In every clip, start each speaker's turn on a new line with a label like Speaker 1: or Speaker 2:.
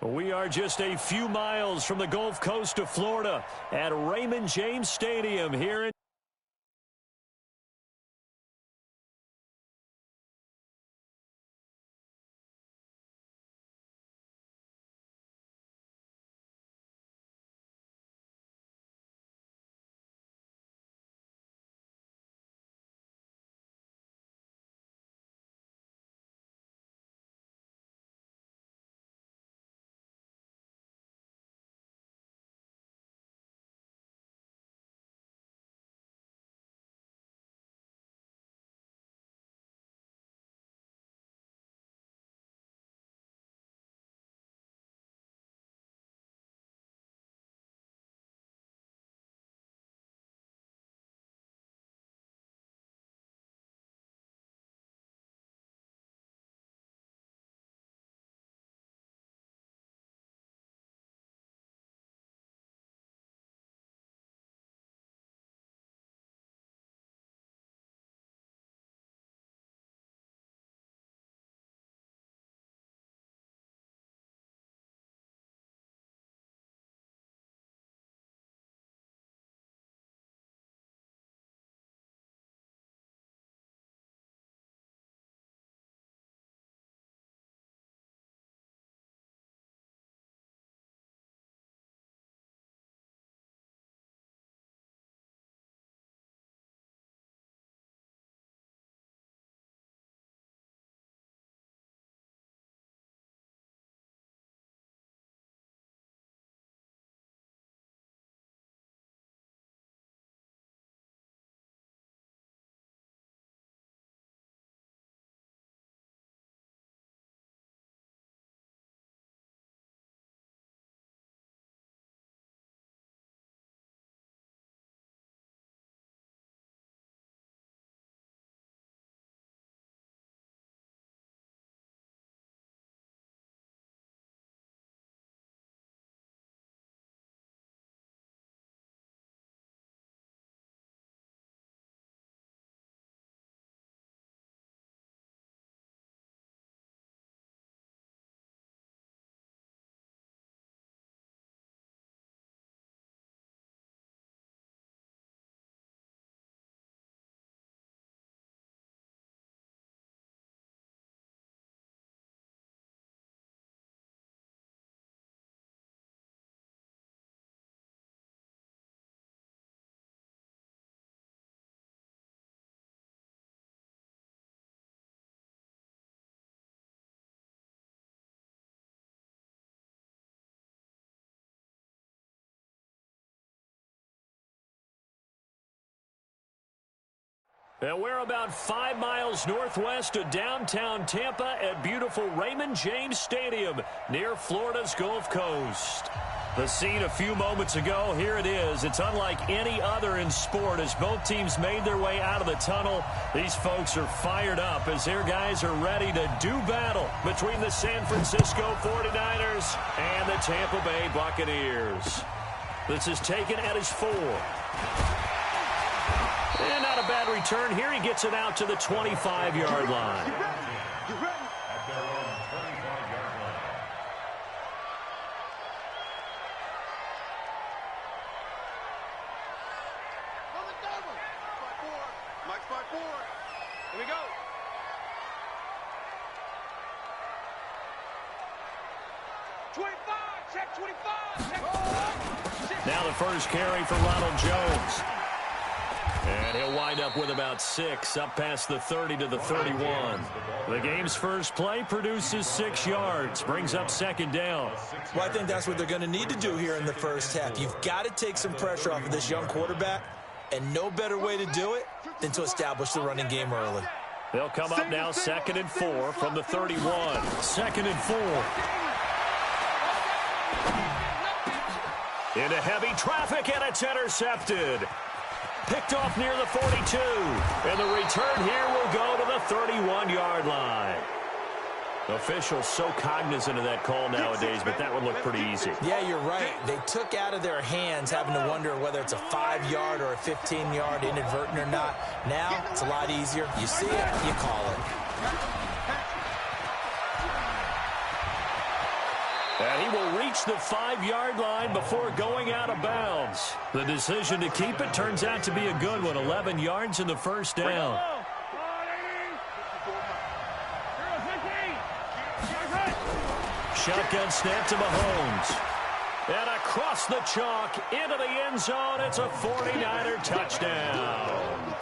Speaker 1: We are just a few miles from the Gulf Coast of Florida at Raymond James Stadium here in And we're about 5 miles northwest of downtown Tampa at beautiful Raymond James Stadium near Florida's Gulf Coast. The scene a few moments ago, here it is. It's unlike any other in sport as both teams made their way out of the tunnel. These folks are fired up as their guys are ready to do battle between the San Francisco 49ers and the Tampa Bay Buccaneers. This is taken at his 4. And not a bad return here. He gets it out to the 25-yard line.
Speaker 2: Here we go. Check 25.
Speaker 1: Now the first carry for Ronald Jones. And he'll wind up with about 6, up past the 30 to the 31. The game's first play produces 6 yards, brings up second down.
Speaker 3: Well, I think that's what they're going to need to do here in the first half. You've got to take some pressure off of this young quarterback, and no better way to do it than to establish the running game early.
Speaker 1: They'll come up now 2nd and 4 from the 31. 2nd and 4. Into heavy traffic, and it's intercepted. Picked off near the 42. And the return here will go to the 31-yard line. Officials so cognizant of that call nowadays, but that would look pretty easy.
Speaker 3: Yeah, you're right. They took out of their hands having to wonder whether it's a 5-yard or a 15-yard inadvertent or not. Now, it's a lot easier. You see it, you call it.
Speaker 1: And he will reach the 5-yard line before going out of bounds. The decision to keep it turns out to be a good one. 11 yards in the first down. Shotgun snap to Mahomes. And across the chalk into the end zone. It's a 49er touchdown.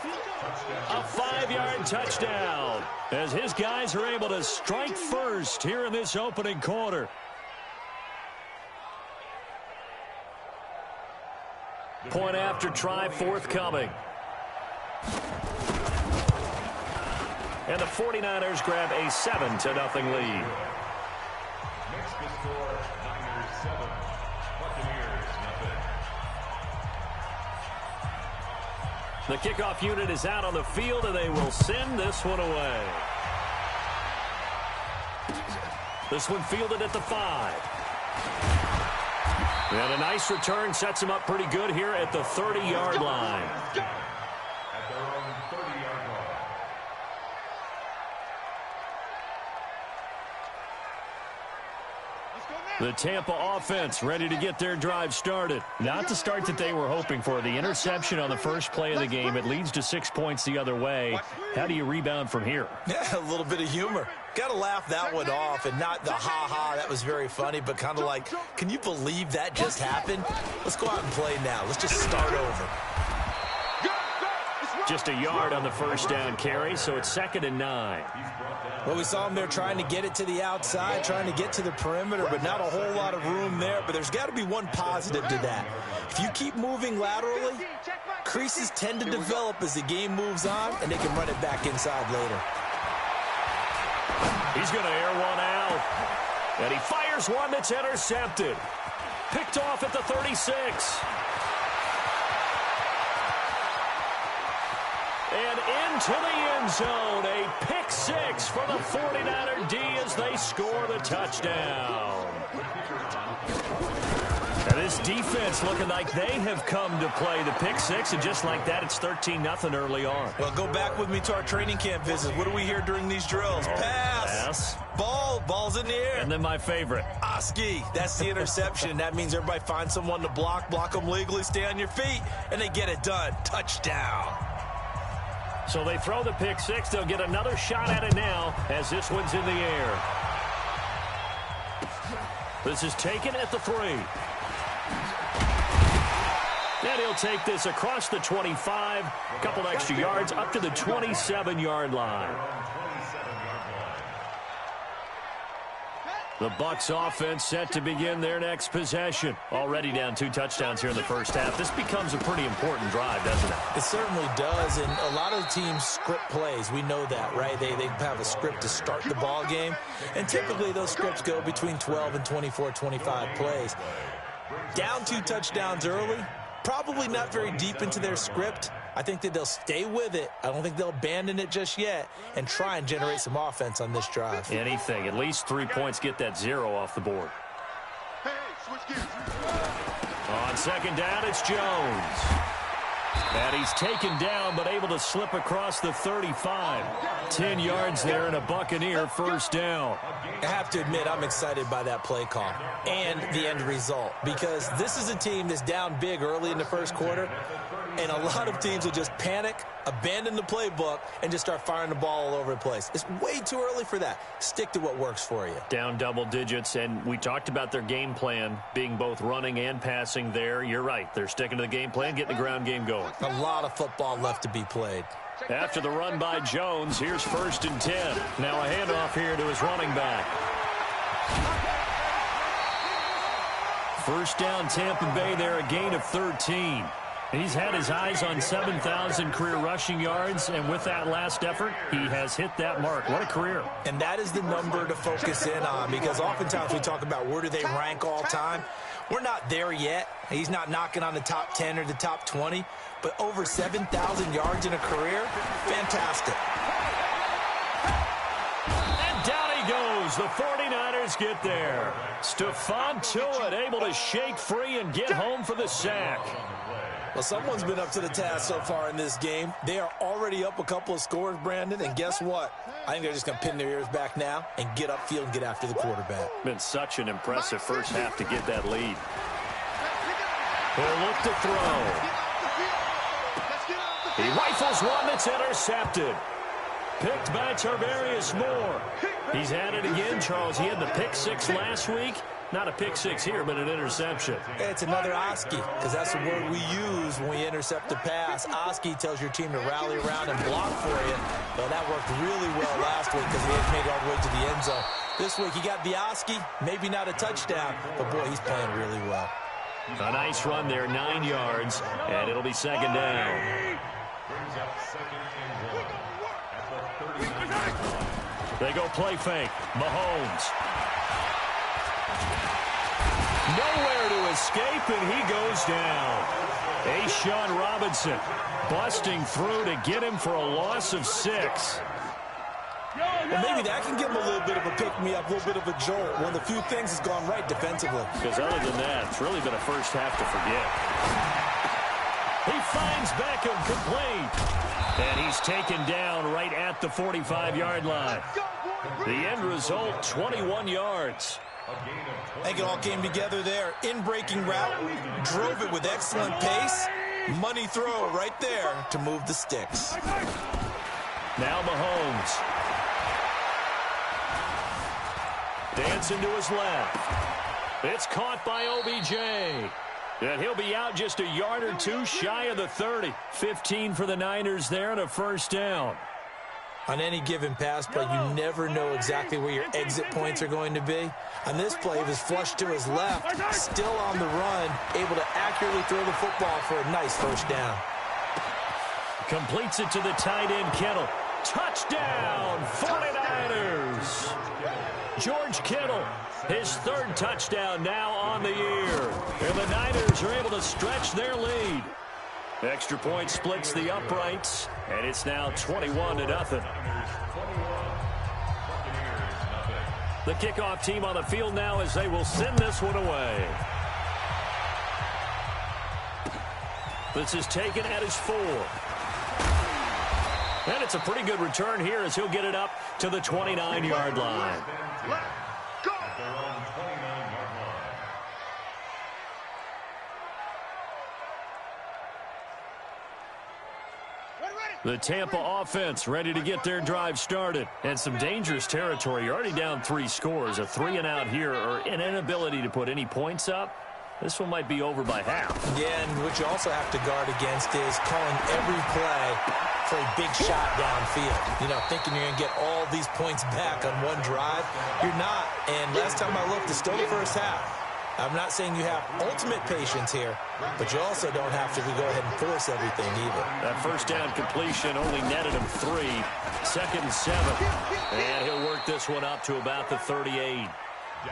Speaker 1: A 5-yard touchdown as his guys are able to strike first here in this opening quarter. Point after try forthcoming. And the 49ers grab a 7-0 lead.
Speaker 4: Niners 7, Buccaneers nothing.
Speaker 1: The kickoff unit is out on the field, and they will send this one away. This one fielded at the 5. And a nice return sets him up pretty good here at the 30-yard line.
Speaker 4: At their own 30-yard line.
Speaker 1: The Tampa offense ready to get their drive started.
Speaker 5: Not the start that they were hoping for. The interception on the first play of the game, it leads to 6 points the other way. How do you rebound from here?
Speaker 3: Yeah, a little bit of humor. Got to laugh that one off, and not the ha-ha, that was very funny, but kind of like, can you believe that just happened? Let's go out and play now. Let's just start over.
Speaker 1: Just a yard on the first down carry, so it's 2nd and 9.
Speaker 3: Well, we saw him there trying to get it to the outside, trying to get to the perimeter, but not a whole lot of room there. But there's got to be one positive to that. If you keep moving laterally, creases tend to develop as the game moves on, and they can run it back inside later.
Speaker 1: He's going to air one out. And he fires one that's intercepted. Picked off at the 36. And into the end zone, a pick 6 for the 49er D as they score the touchdown. And this defense looking like they have come to play the pick 6, and just like that, it's 13-0 early on.
Speaker 3: Well, go back with me to our training camp visits. What do we hear during these drills? Pass. Ball's in the air.
Speaker 1: And then my favorite.
Speaker 3: Oski, that's the interception. That means everybody finds someone to block them legally, stay on your feet, and they get it done. Touchdown.
Speaker 1: So they throw the pick 6. They'll get another shot at it now as this one's in the air. This is taken at the 3. And he'll take this across the 25. A couple extra yards up to the 27-yard line. The Bucs offense set to begin their next possession. Already down 2 touchdowns here in the first half. This becomes a pretty important drive, doesn't it?
Speaker 3: It certainly does, and a lot of teams script plays. We know that, right? They have a script to start the ball game, and typically those scripts go between 12 and 24, 25 plays. Down 2 touchdowns early, probably not very deep into their script. I think that they'll stay with it. I don't think they'll abandon it just yet and try and generate some offense on this drive.
Speaker 1: Anything. At least 3 points get that 0 off the board. On second down, it's Jones. And he's taken down but able to slip across the 35. 10 yards there and a Buccaneer first down.
Speaker 3: I have to admit, I'm excited by that play call and the end result, because this is a team that's down big early in the first quarter, and a lot of teams will just panic, abandon the playbook, and just start firing the ball all over the place. It's way too early for that. Stick to what works for you.
Speaker 1: Down double digits, and we talked about their game plan being both running and passing there. You're right. They're sticking to the game plan, getting the ground game going.
Speaker 3: A lot of football left to be played.
Speaker 1: After the run by Jones, here's 1st and 10. Now a handoff here to his running back. First down, Tampa Bay there, a gain of 13. He's had his eyes on 7,000 career rushing yards, and with that last effort, he has hit that mark. What a career.
Speaker 3: And that is the number to focus in on, because oftentimes we talk about where do they rank all time. We're not there yet. He's not knocking on the top 10 or the top 20, but over 7,000 yards in a career, fantastic.
Speaker 1: And down he goes. The 49ers get there. Stephon Tuitt able to shake free and get home for the sack.
Speaker 3: Well, someone's been up to the task so far in this game. They are already up a couple of scores, Brandon, and guess what? I think they're just going to pin their ears back now and get upfield and get after the quarterback.
Speaker 5: Been such an impressive first half to get that lead.
Speaker 1: He'll look to throw. He rifles one that's intercepted. Picked by Tarvarius Moore. He's had it again, Charles. He had the pick six last week. Not a pick six here, but an interception.
Speaker 3: It's another Oski, because that's the word we use when we intercept a pass. Oski tells your team to rally around and block for you. Well, that worked really well last week because he had made it all the way to the end zone. This week, he got the Oski, maybe not a touchdown, but boy, he's playing really well.
Speaker 1: A nice run there, 9 yards, and it'll be second down.
Speaker 4: Brings up second and 1 at the 39.
Speaker 1: They go play fake. Mahomes. Nowhere to escape, and he goes down. A'Shawn Robinson busting through to get him for a loss of 6.
Speaker 3: Well, maybe that can give him a little bit of a pick-me-up, a little bit of a jolt. One of the few things has gone right defensively.
Speaker 1: Because other than that, it's really been a first half to forget. He finds Beckham complete. And he's taken down right at the 45-yard line. The end result, 21 yards.
Speaker 3: I think it all came together there. In-breaking route, drove it with excellent pace. Money throw right there to move the sticks.
Speaker 1: Now Mahomes. Dancing to his left. It's caught by OBJ. And he'll be out just a yard or two shy of the 30. 15 for the Niners there and a first down.
Speaker 3: On any given pass play, you never know exactly where your exit points are going to be. On this play, he was flushed to his left, still on the run, able to accurately throw the football for a nice first down.
Speaker 1: Completes it to the tight end, Kittle. Touchdown, 49ers. George Kittle, his third touchdown now on the year. And the Niners are able to stretch their lead. Extra point splits the uprights, and it's now 21-0. The kickoff team on the field now as they will send this one away. This is taken at his 4. And it's a pretty good return here as he'll get it up to the 29-yard line. The Tampa offense ready to get their drive started. And some dangerous territory. You're already down 3 scores. A 3-and-out here or an inability to put any points up. This one might be over by half.
Speaker 3: Yeah, and what you also have to guard against is calling every play for a big shot downfield. You know, thinking you're going to get all these points back on one drive. You're not. And last time I looked, it's still the first half. I'm not saying you have ultimate patience here, but you also don't have to go ahead and force everything either.
Speaker 1: That first down completion only netted him 3. 2nd and 7. And he'll work this one up to about the 38.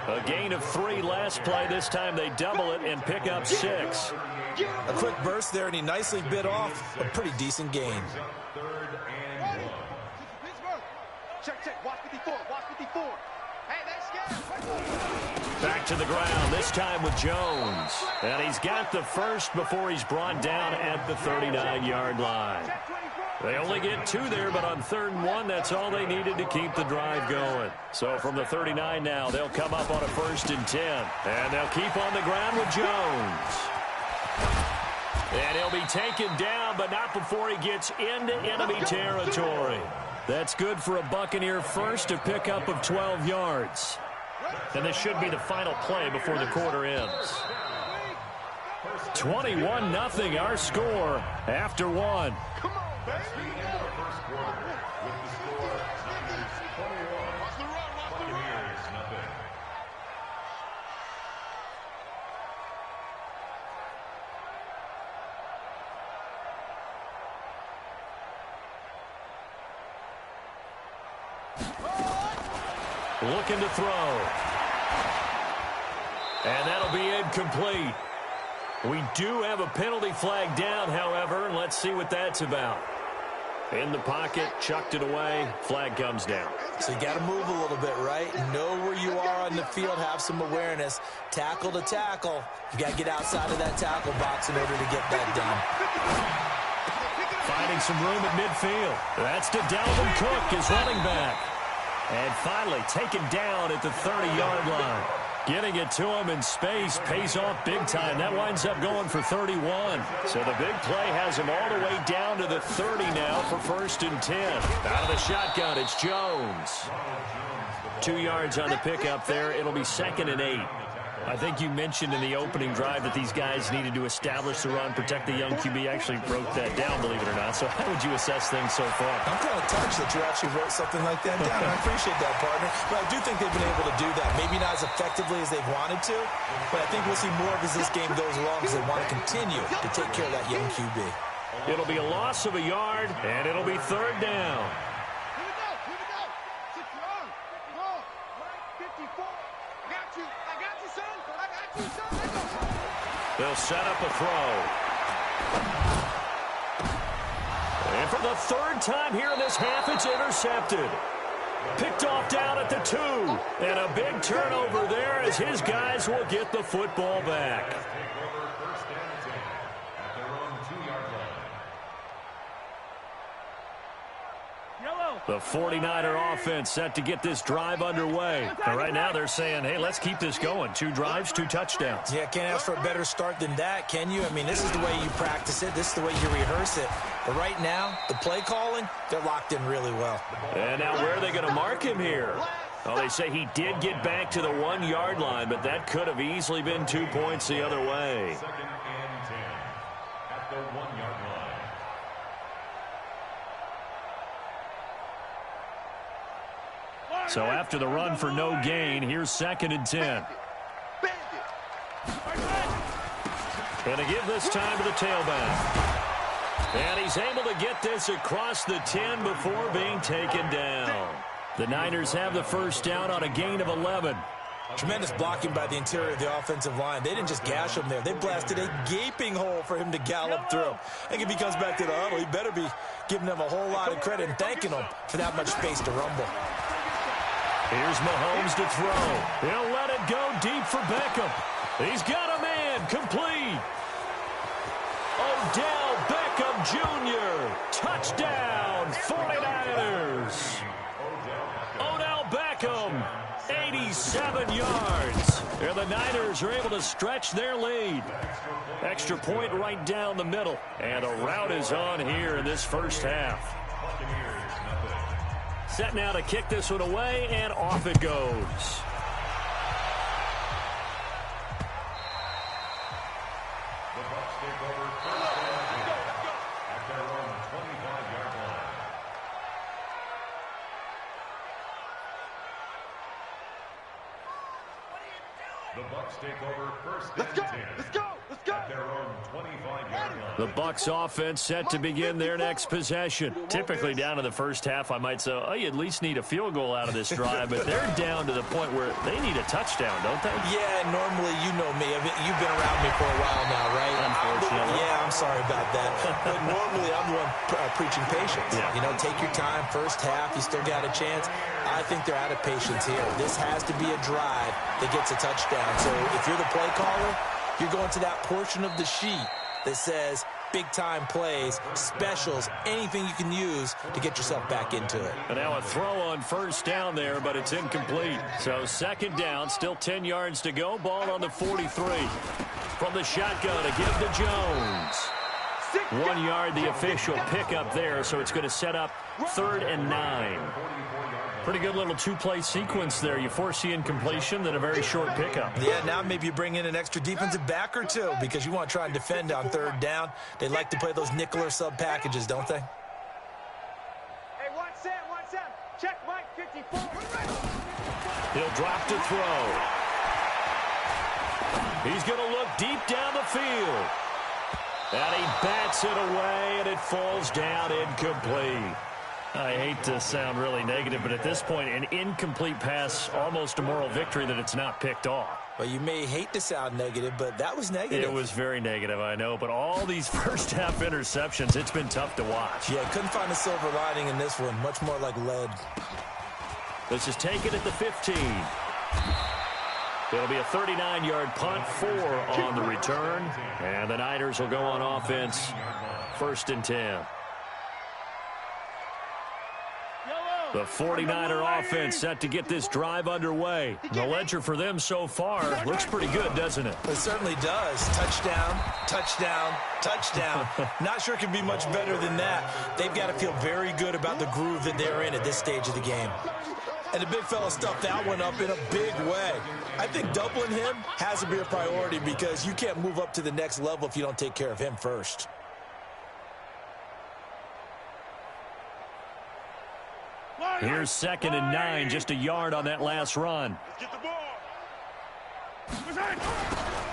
Speaker 1: A gain of 3 last play. This time they double it and pick up 6.
Speaker 3: A quick burst there, and he nicely bit off a pretty decent gain.
Speaker 2: Check. Watch 54. Watch 54. Hey, that's good.
Speaker 1: Back to the ground, this time with Jones. And he's got the first before he's brought down at the 39-yard line. They only get 2 there, but on 3rd and 1, that's all they needed to keep the drive going. So from the 39 now, they'll come up on a 1st and 10. And they'll keep on the ground with Jones. And he'll be taken down, but not before he gets into enemy territory. That's good for a Buccaneer first, a pickup of 12 yards. And this should be the final play before the quarter ends. 21-0 our score after 1.
Speaker 2: Come on, baby.
Speaker 4: First quarter with the score Niners 21,
Speaker 2: Watch the run.
Speaker 4: Buccaneers nothing.
Speaker 1: Looking to throw. And that'll be incomplete. We do have a penalty flag down, however, and let's see what that's about. In the pocket, chucked it away, flag comes down.
Speaker 3: So you got to move a little bit, right? Know where you are on the field, have some awareness. Tackle to tackle. You got to get outside of that tackle box in order to get that done.
Speaker 1: Finding some room at midfield. That's to Dalvin Cook, his running back. And finally taken down at the 30-yard line. Getting it to him in space pays off big time. That winds up going for 31. So the big play has him all the way down to the 30 now for 1st and 10. Out of the shotgun, it's Jones. 2 yards on the pickup there. It'll be 2nd and 8. I think you mentioned in the opening drive that these guys needed to establish the run, protect the young QB. Actually wrote that down, believe it or not. So how would you assess things so far?
Speaker 3: I'm kind of touched that you actually wrote something like that down. I appreciate that, partner. But I do think they've been able to do that. Maybe not as effectively as they've wanted to, but I think we'll see more of as this game goes along because they want to continue to take care of that young QB.
Speaker 1: It'll be a loss of a yard, and it'll be 3rd down. They'll set up a throw. And for the 3rd time here in this half, it's intercepted. Picked off down at the 2. And a big turnover there as his guys will get the football back. The 49er offense set to get this drive underway. And right now they're saying, hey, let's keep this going. 2 drives, 2 touchdowns.
Speaker 3: Yeah, can't ask for a better start than that, can you? I mean, this is the way you practice it. This is the way you rehearse it. But right now, the play calling, they're locked in really well.
Speaker 1: And now where are they going to mark him here? Well, they say he did get back to the 1-yard line, but that could have easily been 2 points the other way.
Speaker 4: 2nd and 10 at the 1-yard line.
Speaker 1: So after the run for no gain, here's 2nd and 10. Going to give this time to the tailback. And he's able to get this across the 10 before being taken down. The Niners have the 1st down on a gain of 11.
Speaker 3: Tremendous blocking by the interior of the offensive line. They didn't just gash him there. They blasted a gaping hole for him to gallop through. I think if he comes back to the huddle, he better be giving them a whole lot of credit and thanking them for that much space to rumble.
Speaker 1: Here's Mahomes to throw. He'll let it go deep for Beckham. He's got a man complete. Odell Beckham Jr. Touchdown, 49ers. Odell Beckham, 87 yards. And the Niners are able to stretch their lead. Extra point right down the middle. And the route is on here in this 1st half. Set now to kick this one away, and off it goes.
Speaker 4: The Bucs take over 1st and 10 at their own 25-yard line. The Bucs take over 1st and 10. Let's go! At their own 25-yard line.
Speaker 1: The Bucs offense set to begin their next possession. Typically down to the 1st half, I might say, oh, you at least need a field goal out of this drive, but they're down to the point where they need a touchdown, don't they?
Speaker 3: Yeah, normally, you know me. You've been around me for a while now, right?
Speaker 1: Unfortunately.
Speaker 3: Yeah, I'm sorry about that. But normally, I'm the one preaching patience.
Speaker 1: Yeah.
Speaker 3: You know, take your time. 1st half, you still got a chance. I think they're out of patience here. This has to be a drive that gets a touchdown. So if you're the play caller, you're going to that portion of the sheet that says big-time plays, specials, anything you can use to get yourself back into it.
Speaker 1: And now a throw on 1st down there, but it's incomplete. So 2nd down, still 10 yards to go. Ball on the 43. From the shotgun, a give to Jones. 1 yard, the official pickup there, so it's going to set up 3rd and 9. Pretty good little 2-play sequence there. You force the incompletion, then a very short pickup.
Speaker 3: Yeah, now maybe you bring in an extra defensive back or 2 because you want to try and defend on 3rd down. They like to play those nickel or sub packages, don't they?
Speaker 2: Hey, 1 set. Check Mike 54.
Speaker 1: He'll drop to throw. He's going to look deep down the field. And he bats it away, and it falls down incomplete. I hate to sound really negative, but at this point, an incomplete pass, almost a moral victory that it's not picked off.
Speaker 3: Well, you may hate to sound negative, but that was negative.
Speaker 5: It was very negative, I know. But all these first-half interceptions, it's been tough to watch.
Speaker 3: Yeah, couldn't find a silver lining in this one. Much more like lead.
Speaker 1: This is taken at the 15. It'll be a 39-yard punt, 4 on the return. And the Niners will go on offense, 1st and 10. The 49er offense set to get this drive underway. The ledger for them so far looks pretty good, doesn't it?
Speaker 3: It certainly does. Touchdown, touchdown, touchdown. Not sure it can be much better than that. They've got to feel very good about the groove that they're in at this stage of the game. And the big fella stuffed that one up in a big way. I think doubling him has to be a priority because you can't move up to the next level if you don't take care of him first.
Speaker 1: Here's 2nd and 9, just a yard on that last run.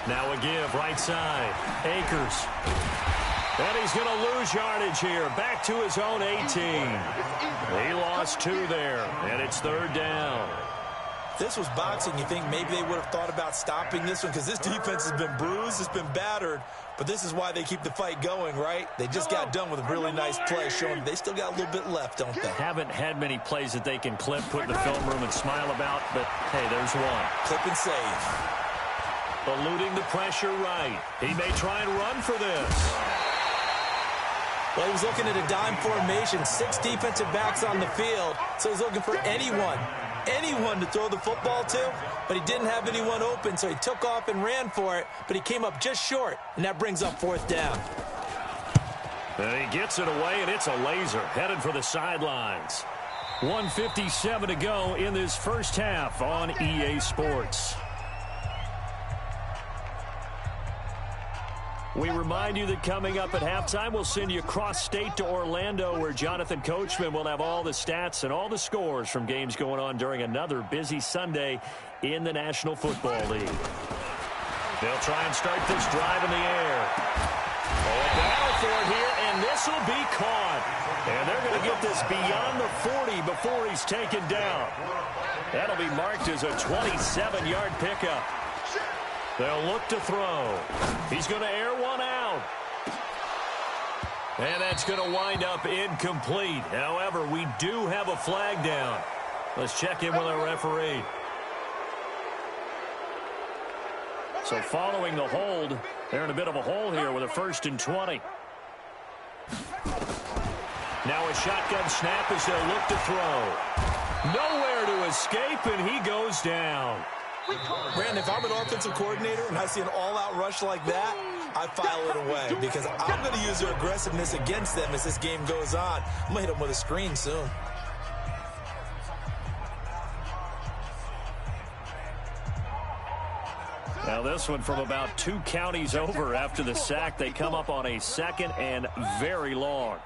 Speaker 1: Now a give, right side. Akers. And he's going to lose yardage here. Back to his own 18. He lost 2 there, and it's 3rd down.
Speaker 3: This was boxing. You think maybe they would have thought about stopping this one because this defense has been bruised, it's been battered, but this is why they keep the fight going, right? They just got done with a really nice play showing they still got a little bit left, don't they?
Speaker 1: Haven't had many plays that they can clip, put in the film room, and smile about, but hey, there's one.
Speaker 3: Clip and save.
Speaker 1: Eluding the pressure right. He may try and run for this.
Speaker 3: Well, he was looking at a dime formation, 6 defensive backs on the field, so he's looking for anyone to throw the football to, but he didn't have anyone open, so he took off and ran for it, but he came up just short, and that brings up 4th down.
Speaker 1: And he gets it away, and it's a laser headed for the sidelines. 1:57 to go in this first half on EA Sports. We remind you that coming up at halftime, we'll send you cross-state to Orlando, where Jonathan Coachman will have all the stats and all the scores from games going on during another busy Sunday in the National Football League. They'll try and start this drive in the air. Oh, a battle for it here, and this will be caught. And they're going to get this beyond the 40 before he's taken down. That'll be marked as a 27-yard pickup. They'll look to throw. He's going to air one out. And that's going to wind up incomplete. However, we do have a flag down. Let's check in with our referee. So following the hold, they're in a bit of a hole here with a 1st and 20. Now a shotgun snap as they'll look to throw. Nowhere to escape, and he goes down.
Speaker 3: Brandon, if I'm an offensive coordinator and I see an all-out rush like that, I file it away because I'm going to use their aggressiveness against them as this game goes on. I'm going to hit them with a screen soon.
Speaker 1: Now this one from about 2 counties over after the sack. They come up on a 2nd and very long.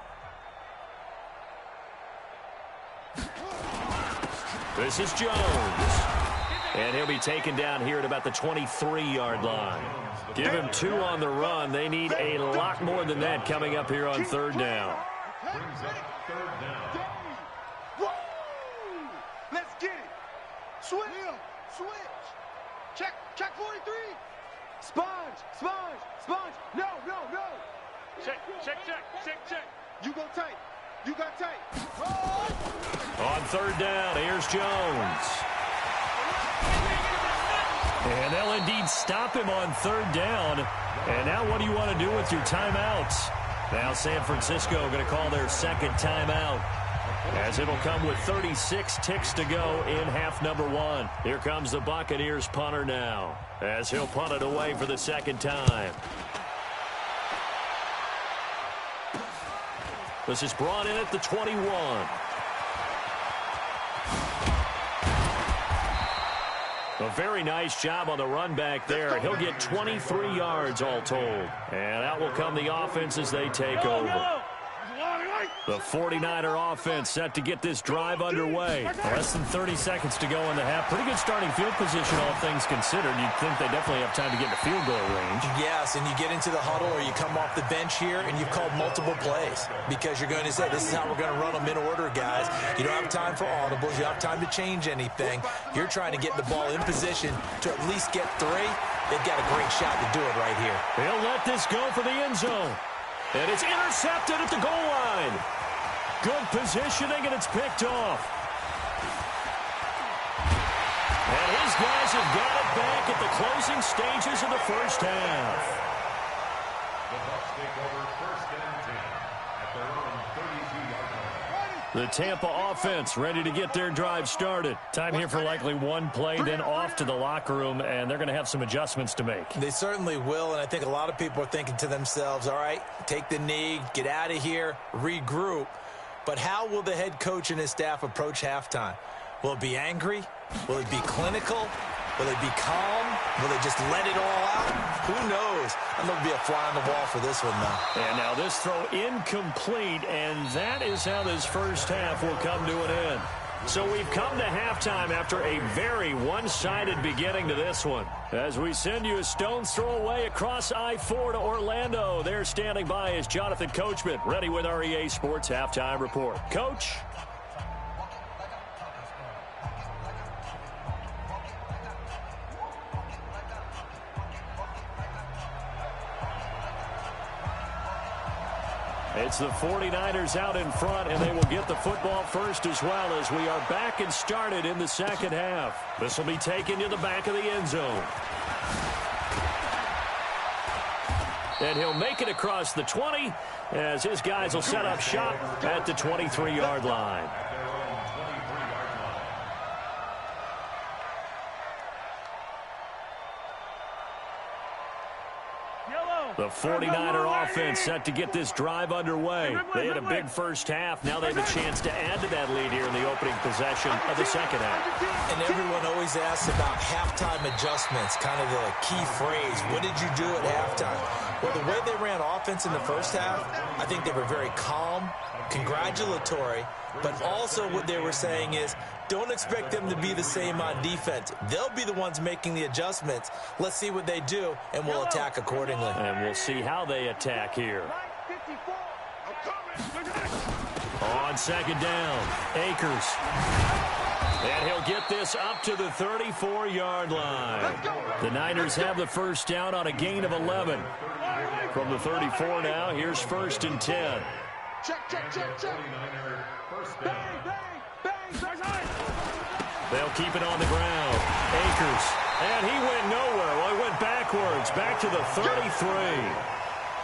Speaker 1: This is Jones. And he'll be taken down here at about the 23-yard line. Give him 2 on the run. They need a lot more than that coming up here on 3rd down.
Speaker 4: Brings up 3rd down.
Speaker 2: Let's get it. Switch. Check 43. Sponge. No. Check. You go tight. You got tight.
Speaker 1: On 3rd down, here's Jones. And they'll indeed stop him on 3rd down. And now what do you want to do with your timeouts? Now San Francisco going to call their 2nd timeout, as it'll come with 36 ticks to go in half number 1. Here comes the Buccaneers punter now, as he'll punt it away for the 2nd time. This is brought in at the 21. A very nice job on the run back there. He'll get 23 yards all told. And out will come the offense as they take over. The 49er offense set to get this drive underway.
Speaker 5: Less than 30 seconds to go in the half. Pretty good starting field position, all things considered. You'd think they definitely have time to get to field goal range.
Speaker 3: Yes, and you get into the huddle or you come off the bench here and you've called multiple plays because you're going to say, this is how we're going to run them in order, guys. You don't have time for audibles. You don't have time to change anything. You're trying to get the ball in position to at least get 3. They've got a great shot to do it right here.
Speaker 1: He'll let this go for the end zone. And it's intercepted at the goal line. Good positioning, and it's picked off. And his guys have got it back at the closing stages of the first half.
Speaker 4: The Bucs take over 1st and 10 at their own 32-yard line.
Speaker 1: The Tampa offense ready to get their drive started.
Speaker 5: Time here for likely one play, then off to the locker room, and they're going to have some adjustments to make.
Speaker 3: They certainly will, and I think a lot of people are thinking to themselves, all right, take the knee, get out of here, regroup. But how will the head coach and his staff approach halftime? Will it be angry? Will it be clinical? Will it be calm? Will they just let it all out? Who knows? I'm going to be a fly on the wall for this one, though.
Speaker 1: And now this throw incomplete, and that is how this first half will come to an end. So we've come to halftime after a very one-sided beginning to this one. As we send you a stone's throw away across I-4 to Orlando. There standing by is Jonathan Coachman, ready with our EA Sports Halftime Report. Coach? It's the 49ers out in front, and they will get the football first as well as we are back and started in the second half. This will be taken to the back of the end zone. And he'll make it across the 20 as his guys will set up shop at the 23-yard line. The 49er offense set to get this drive underway. They had a big first half. Now they have a chance to add to that lead here in the opening possession of the second half.
Speaker 3: And everyone always asks about halftime adjustments, kind of the key phrase. What did you do at halftime? Well, the way they ran offense in the first half, I think they were very calm, congratulatory, but also what they were saying is, don't expect them to be the same on defense. They'll be the ones making the adjustments. Let's see what they do, and we'll attack accordingly.
Speaker 1: And we'll see how they attack here. On second down, Akers. And he'll get this up to the 34-yard line. The Niners have the first down on a gain of 11. From the 34 now, here's 1st and 10.
Speaker 2: Check.
Speaker 1: They'll keep it on the ground. Akers. And he went nowhere. Well, he went backwards. Back to the 33.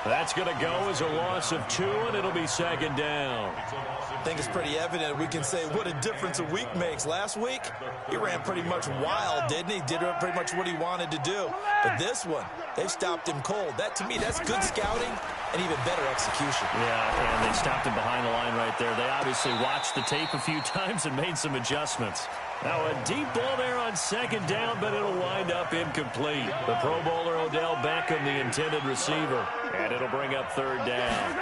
Speaker 1: That's going to go as a loss of 2, and it'll be second down.
Speaker 3: I think it's pretty evident. We can say what a difference a week makes. Last week, he ran pretty much wild, didn't he? Did pretty much what he wanted to do. But this one, they've stopped him cold. That, to me, that's good scouting and even better execution.
Speaker 1: Yeah, and they stopped him behind the line right there. They obviously watched the tape a few times and made some adjustments. Now a deep ball there on second down, but it'll wind up incomplete. The Pro Bowler Odell Beckham, the intended receiver. And it'll bring up third down.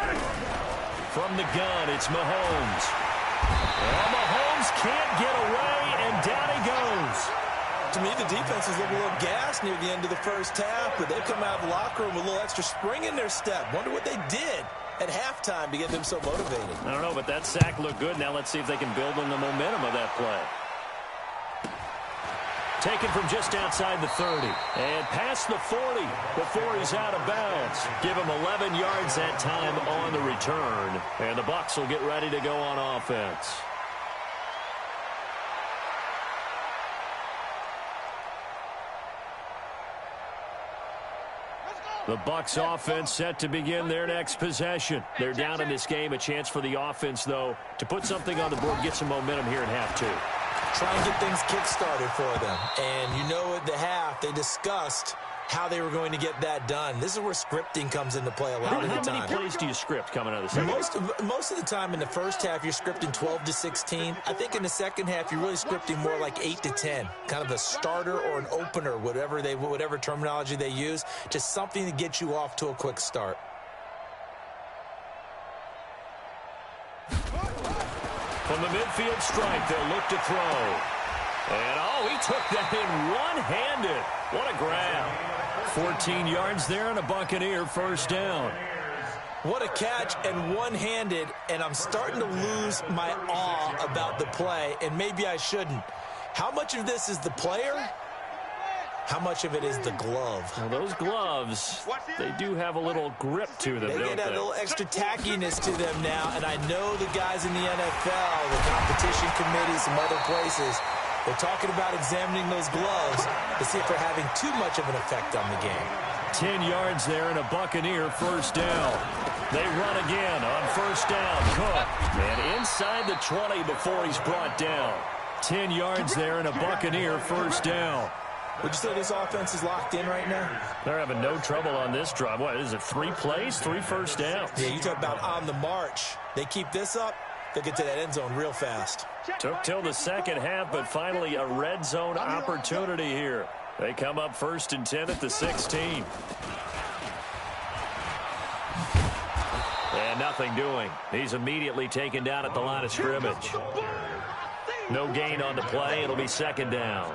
Speaker 1: From the gun, it's Mahomes. Well, Mahomes can't get away, and down he goes.
Speaker 3: To me, the defense was a little gassed near the end of the first half, but they come out of the locker room with a little extra spring in their step. Wonder what they did at halftime to get them so motivated.
Speaker 1: I don't know, but that sack looked good. Now let's see if they can build on the momentum of that play. Taken from just outside the 30. And past the 40 before he's out of bounds. Give him 11 yards that time on the return. And the Bucs will get ready to go on offense. The Bucs offense set to begin their next possession. They're down in this game. A chance for the offense, though, to put something on the board, get some momentum here in half 2.
Speaker 3: Try and get things kick-started for them. And you know at the half, they discussed how they were going to get that done. This is where scripting comes into play a lot of the time.
Speaker 1: How many plays do you script coming out of the second?
Speaker 3: Most of the time in the first half, you're scripting 12 to 16. I think in the second half, you're really scripting more like 8 to 10. Kind of a starter or an opener, whatever terminology they use. Just something to get you off to a quick start.
Speaker 1: From the midfield stripe, they'll look to throw. And, oh, he took that in one-handed. What a grab. 14 yards there and a Buccaneer first down.
Speaker 3: What a catch and one-handed, and I'm starting to lose my awe about the play, and maybe I shouldn't. How much of this is the player? How much of it is the glove?
Speaker 1: Well, those gloves, they do have a little grip to them,
Speaker 3: They
Speaker 1: don't
Speaker 3: get a
Speaker 1: they?
Speaker 3: little extra tackiness to them now, and I know the guys in the NFL, the competition committee, some other places, they're talking about examining those gloves to see if they're having too much of an effect on the game.
Speaker 1: 10 yards there and a Buccaneer first down. They run again on first down. Cook. And inside the 20 before he's brought down. 10 yards there and a Buccaneer first down.
Speaker 3: Would you say this offense is locked in right now?
Speaker 1: They're having no trouble on this drive. What is it, 3 plays, 3 first downs?
Speaker 3: Yeah, you talk about on the march. They keep this up, they'll get to that end zone real fast.
Speaker 1: Took till the second half, but finally a red zone opportunity here. They come up 1st and 10 at the 16. And nothing doing. He's immediately taken down at the line of scrimmage. No gain on the play. It'll be 2nd down.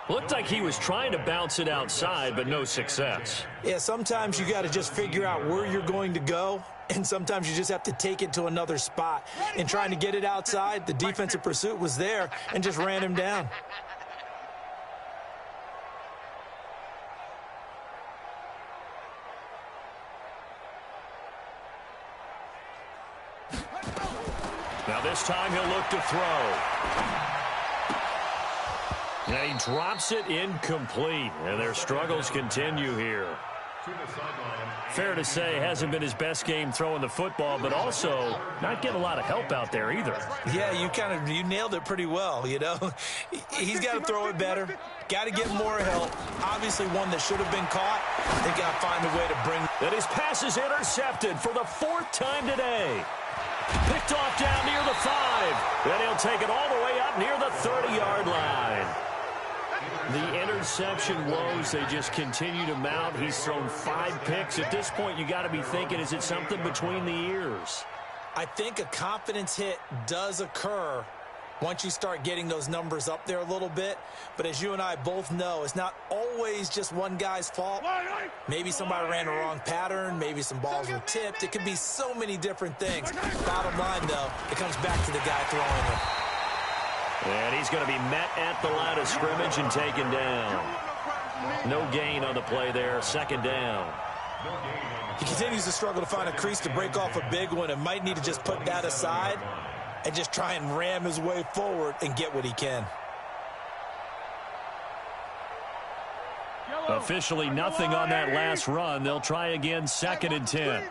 Speaker 1: Looked like he was trying to bounce it outside, but no success.
Speaker 3: Yeah, sometimes you got to just figure out where you're going to go, and sometimes you just have to take it to another spot. And trying to get it outside, the defensive pursuit was there and just ran him down.
Speaker 1: Now this time he'll look to throw. And he drops it incomplete. And their struggles continue here. Fair to say, hasn't been his best game throwing the football, but also not getting a lot of help out there either.
Speaker 3: Yeah, you nailed it pretty well, you know. He's got to throw it better. Got to get more help. Obviously one that should have been caught. They got to find a way to bring.
Speaker 1: And his pass is intercepted for the 4th time today. Picked off down near the 5. Then he'll take it all the way up near the 30-yard line. The interception woes, they just continue to mount. He's thrown 5 picks. At this point, you got to be thinking, is it something between the ears?
Speaker 3: I think a confidence hit does occur once you start getting those numbers up there a little bit. But as you and I both know, it's not always just one guy's fault. Maybe somebody ran the wrong pattern. Maybe some balls were tipped. It could be so many different things. Bottom line, though, it comes back to the guy throwing them.
Speaker 1: And he's going to be met at the line of scrimmage and taken down. No gain on the play there. 2nd down.
Speaker 3: He continues to struggle to find a crease to break off a big one and might need to just put that aside and just try and ram his way forward and get what he can.
Speaker 1: Officially nothing on that last run. They'll try again 2nd and 10.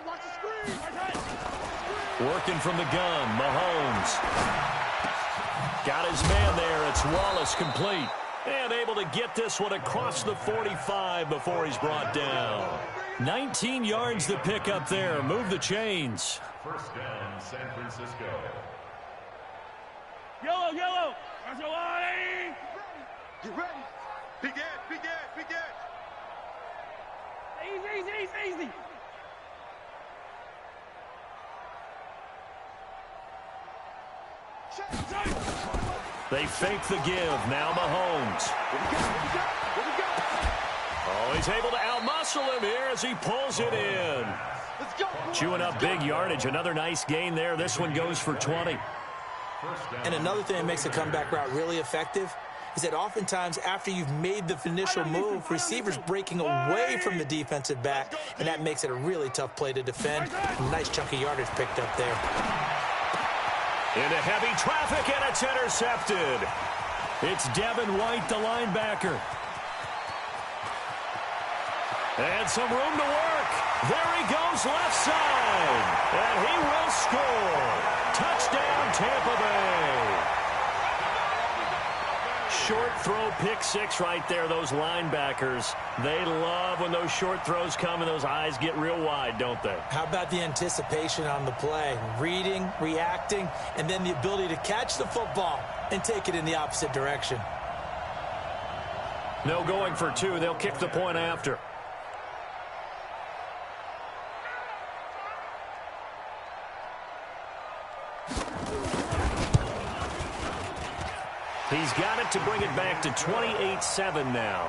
Speaker 1: Working from the gun, Mahomes. Got his man there. It's Wallace complete. And able to get this one across the 45 before he's brought down. 19 yards to pick up there. Move the chains.
Speaker 4: 1st down, San Francisco.
Speaker 2: Yellow. Get ready. Big Ed. Easy.
Speaker 1: They fake the give. Now Mahomes. Oh, he's able to outmuscle him here as he pulls it in. Chewing up big yardage. Another nice gain there. This one goes for 20.
Speaker 3: And another thing that makes a comeback route really effective is that oftentimes after you've made the initial move, receivers breaking away from the defensive back, and that makes it a really tough play to defend. A nice chunk of yardage picked up there.
Speaker 1: Into heavy traffic, and it's intercepted. It's Devin White, the linebacker. And some room to work. There he goes, left side. And he will score. Touchdown, Tampa Bay. Short throw, pick 6 right there. Those linebackers, they love when those short throws come and those eyes get real wide, don't they?
Speaker 3: How about the anticipation on the play? Reading, reacting, and then the ability to catch the football and take it in the opposite direction.
Speaker 1: No going for 2. They'll kick the point after. He's got it to bring it back to 28-7 now.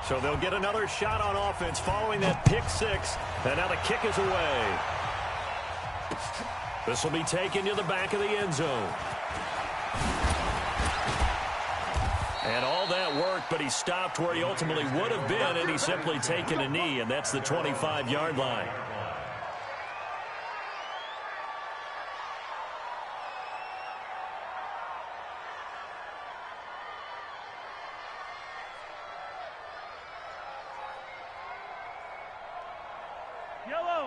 Speaker 1: So they'll get another shot on offense following that pick six. And now the kick is away. This will be taken to the back of the end zone. And all that work, but he stopped where he ultimately would have been, and he's simply taken a knee, and that's the 25-yard line.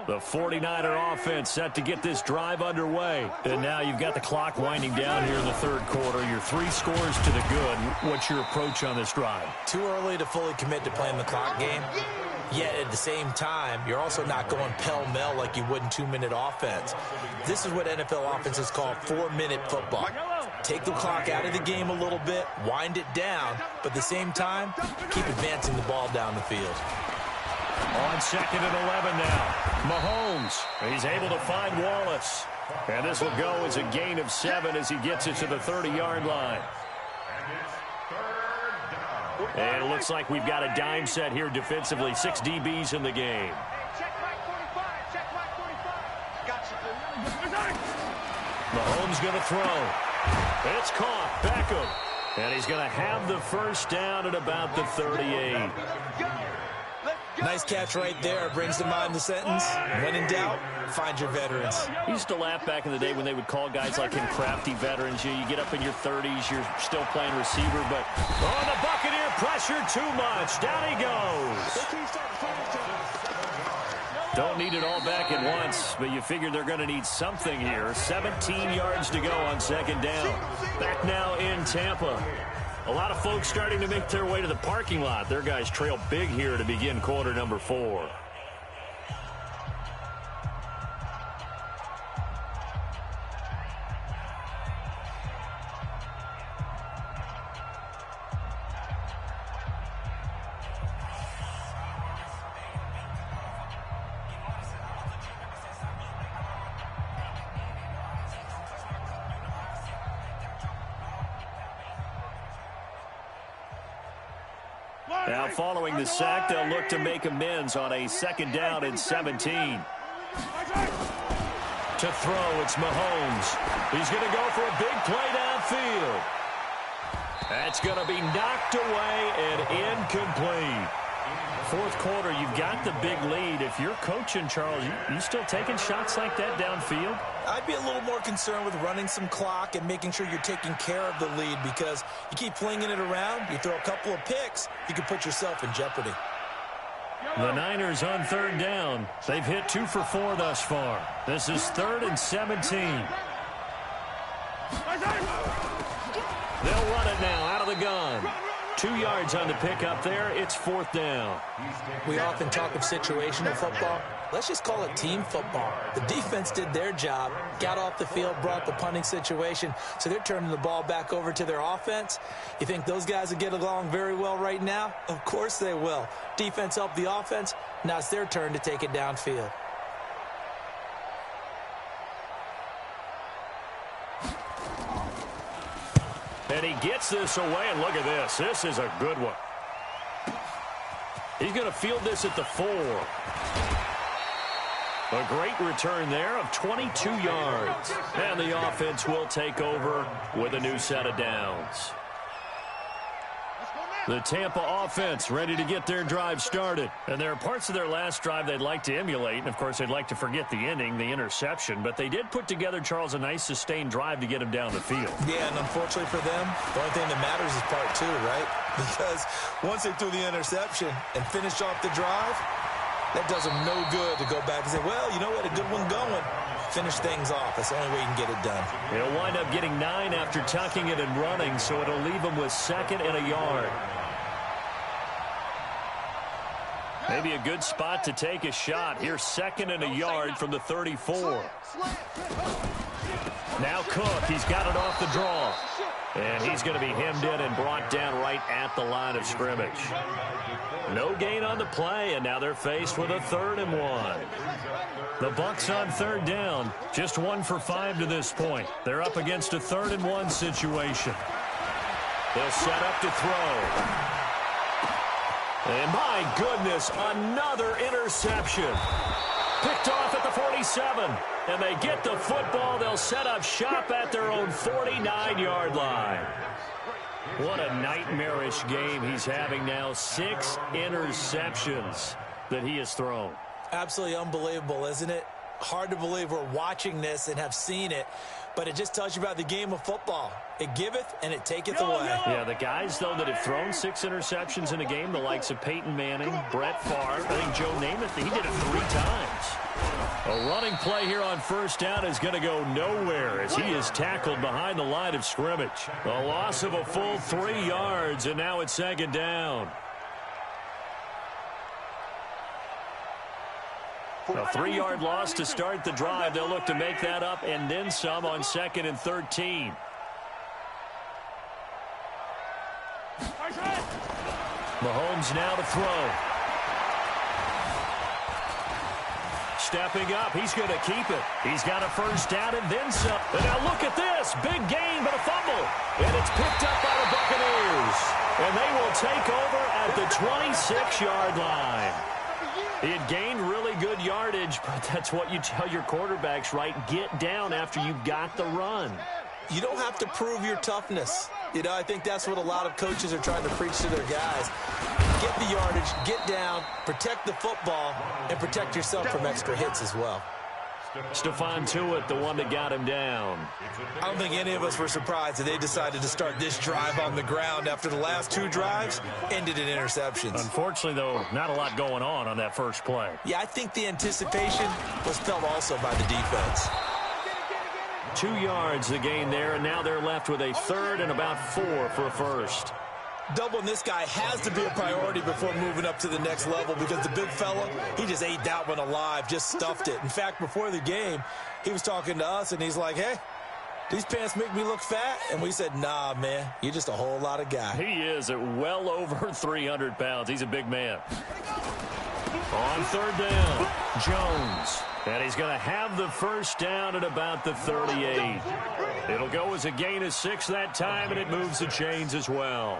Speaker 1: The 49er offense set to get this drive underway. And now you've got the clock winding down here in the third quarter. Your 3 scores to the good. What's your approach on this drive?
Speaker 3: Too early to fully commit to playing the clock game. Yet at the same time, you're also not going pell-mell like you would in 2-minute offense. This is what NFL offenses call 4-minute football. Take the clock out of the game a little bit, wind it down, but at the same time, keep advancing the ball down the field.
Speaker 1: On 2nd and 11 now. Mahomes, he's able to find Wallace. And this will go as a gain of 7 as he gets it to the 30-yard line. And it looks like we've got a dime set here defensively. 6 DBs in the game. Mahomes going to throw. It's caught. Beckham. And he's going to have the first down at about the 38.
Speaker 3: Nice catch right there. Brings to mind the sentence, when in doubt, find your veterans.
Speaker 1: I used to laugh back in the day when they would call guys like him crafty veterans. You get up in your 30s, you're still playing receiver, but the Buccaneer pressure too much. Down he goes. Don't need it all back at once, but you figure they're going to need something here. 17 yards to go on 2nd down. Back now in Tampa. A lot of folks starting to make their way to the parking lot. Their guys trail big here to begin quarter number 4. Now following the sack, they'll look to make amends on a 2nd down and 17. To throw, it's Mahomes. He's going to go for a big play downfield. That's going to be knocked away and incomplete. 4th quarter, you've got the big lead. If you're coaching, Charles, you still taking shots like that downfield?
Speaker 3: I'd be a little more concerned with running some clock and making sure you're taking care of the lead, because you keep flinging it around, you throw a couple of picks, you can put yourself in jeopardy.
Speaker 1: The Niners on 3rd down. They've hit 2 for 4 thus far. This is 3rd and 17. They'll run it now out of the gun. 2 yards on the pickup there. It's 4th down.
Speaker 3: We often talk of situational football. Let's just call it team football. The defense did their job, got off the field, brought the punting situation, so they're turning the ball back over to their offense. You think those guys will get along very well right now? Of course they will. Defense helped the offense. Now it's their turn to take it downfield.
Speaker 1: And he gets this away, and look at this. This is a good one. He's going to field this at the 4. A great return there of 22 yards. And the offense will take over with a new set of downs. The Tampa offense ready to get their drive started. And there are parts of their last drive they'd like to emulate. And, of course, they'd like to forget the ending, the interception. But they did put together, Charles, a nice sustained drive to get him down the field.
Speaker 3: Yeah, and unfortunately for them, the only thing that matters is part 2, right? Because once they threw the interception and finished off the drive, that does them no good to go back and say, well, you know, we had a good one going. Finish things off. That's the only way you can get it done.
Speaker 1: He'll wind up getting 9 after tucking it and running, so it'll leave him with 2nd and a yard. Maybe a good spot to take a shot. Here's 2nd and a yard from the 34. Now Cook, he's got it off the draw. And he's going to be hemmed in and brought down right at the line of scrimmage. No gain on the play, and now they're faced with a 3rd and 1. The Bucs on 3rd down, just 1 for 5 to this point. They're up against a 3rd and 1 situation. They'll set up to throw. And my goodness, another interception. Picked off at the 47. And they get the football. They'll set up shop at their own 49-yard line. What a nightmarish game he's having now. 6 interceptions that he has thrown.
Speaker 3: Absolutely unbelievable, isn't it? Hard to believe we're watching this and have seen it, but it just tells you about the game of football. It giveth and it taketh away.
Speaker 1: Yeah, the guys, though, that have thrown 6 interceptions in a game, the likes of Peyton Manning, Brett Favre, I think Joe Namath, he did it 3 times. A running play here on 1st down is going to go nowhere as he is tackled behind the line of scrimmage. A loss of a full 3 yards, and now it's 2nd down. A 3-yard loss to start the drive. They'll look to make that up and then some on 2nd and 13. Mahomes now to throw. Stepping up, he's going to keep it. He's got a 1st down and then some. And now look at this. Big gain, but a fumble. And it's picked up by the Buccaneers. And they will take over at the 26-yard line. He had gained really good yardage, but that's what you tell your quarterbacks, right? Get down after you got the run.
Speaker 3: You don't have to prove your toughness. You know, I think that's what a lot of coaches are trying to preach to their guys. Get the yardage, get down, protect the football, and protect yourself from extra hits as well.
Speaker 1: Stephon Tuitt, the one that got him down.
Speaker 3: I don't think any of us were surprised that they decided to start this drive on the ground after the last 2 drives ended in interceptions.
Speaker 1: Unfortunately, though, not a lot going on that first play.
Speaker 3: Yeah, I think the anticipation was felt also by the defense.
Speaker 1: 2 yards the gain there, and now they're left with a 3rd and about 4 for a 1st.
Speaker 3: Doubling this guy has to be a priority before moving up to the next level because the big fella, he just ate that one alive, just stuffed it. In fact, before the game, he was talking to us, and he's like, hey, these pants make me look fat? And we said, nah, man, you're just a whole lot of guy.
Speaker 1: He is at well over 300 pounds. He's a big man. On 3rd down, Jones. And he's going to have the 1st down at about the 38. It'll go as a gain of 6 that time, and it moves the chains as well.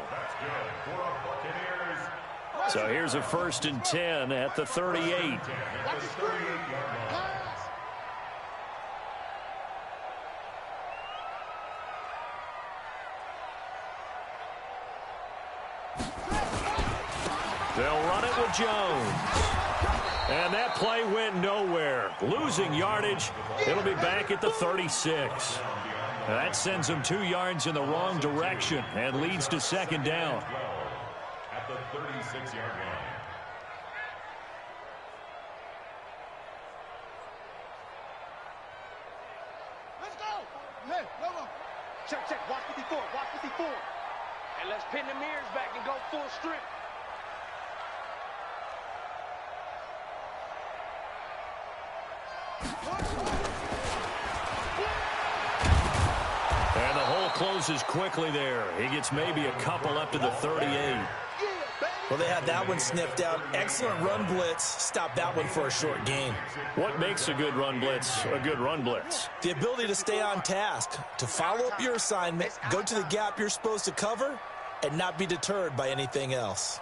Speaker 1: So here's a 1st and 10 at the 38. They'll run it with Jones. And that play went nowhere. Losing yardage. It'll be back at the 36. That sends them 2 yards in the wrong direction and leads to 2nd down.
Speaker 4: At the 36-yard line.
Speaker 2: Let's go. Hey, come on. Check, check. Watch 54. Watch 54.
Speaker 6: And let's pin the mirrors back and go full strip.
Speaker 1: And the hole closes quickly there. He gets maybe a couple up to the 38.
Speaker 3: Well, they had that one sniffed out. Excellent run blitz. Stopped that one for a short gain.
Speaker 1: What makes a good run blitz a good run blitz?
Speaker 3: The ability to stay on task, to follow up your assignment, go to the gap you're supposed to cover, and not be deterred by anything else.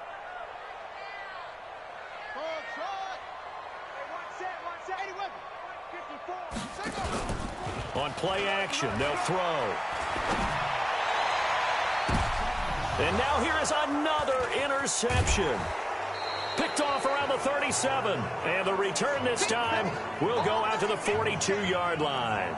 Speaker 1: On play action, they'll throw. And now here is another interception. Picked off around the 37. And the return this time will go out to the 42-yard line.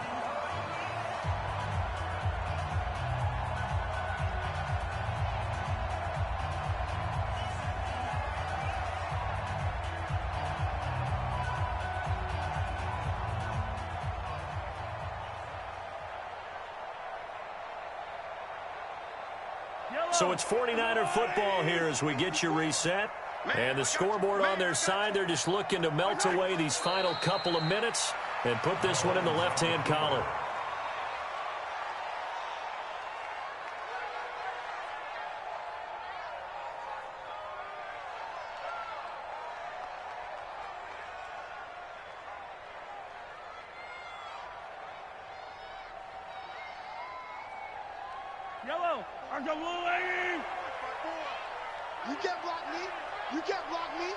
Speaker 1: So it's 49er football here as we get you reset. And the scoreboard on their side, they're just looking to melt away these final couple of minutes and put this one in the left-hand column.
Speaker 2: Yellow, I'm the blue lady. You can't block me. You can't block me.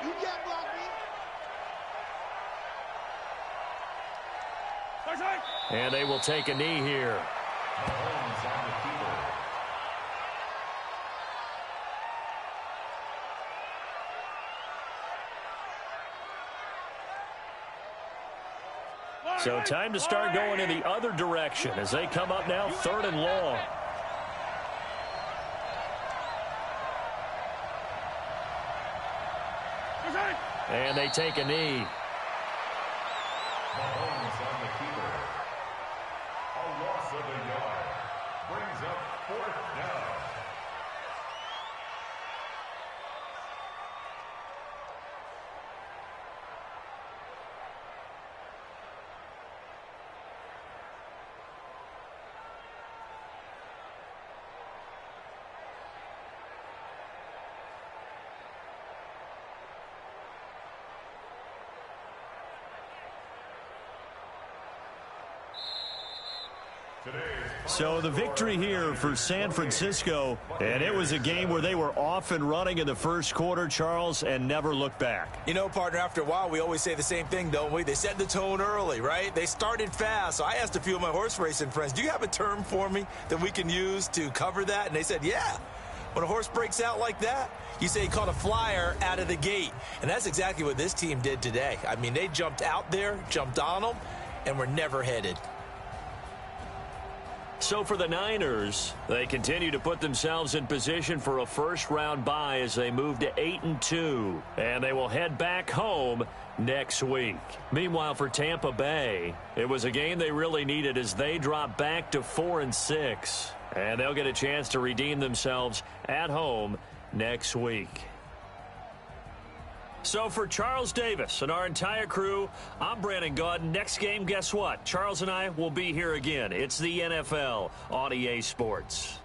Speaker 2: You can't block me.
Speaker 1: And they will take a knee here.
Speaker 4: Mahomes on the keeper.
Speaker 1: So time to start going in the other direction as they come up now 3rd and long. And they take a knee.
Speaker 4: Mahomes on the keeper. A loss of a yard. Brings up 4th down.
Speaker 5: So the victory here for San Francisco, and it was a game where they were off and running in the first quarter, Charles, and never looked back.
Speaker 3: You know, partner, after a while, we always say the same thing, don't we? They set the tone early, right? They started fast. So I asked a few of my horse racing friends, do you have a term for me that we can use to cover that? And they said, yeah. When a horse breaks out like that, you say he caught a flyer out of the gate. And that's exactly what this team did today. I mean, they jumped out there, jumped on them, and were never headed.
Speaker 1: So for the Niners, they continue to put themselves in position for a first-round bye as they move to 8-2, and they will head back home next week. Meanwhile, for Tampa Bay, it was a game they really needed as they drop back to 4-6, and they'll get a chance to redeem themselves at home next week. So for Charles Davis and our entire crew, I'm Brandon Gaudin. Next game, guess what? Charles and I will be here again. It's the NFL on EA Sports.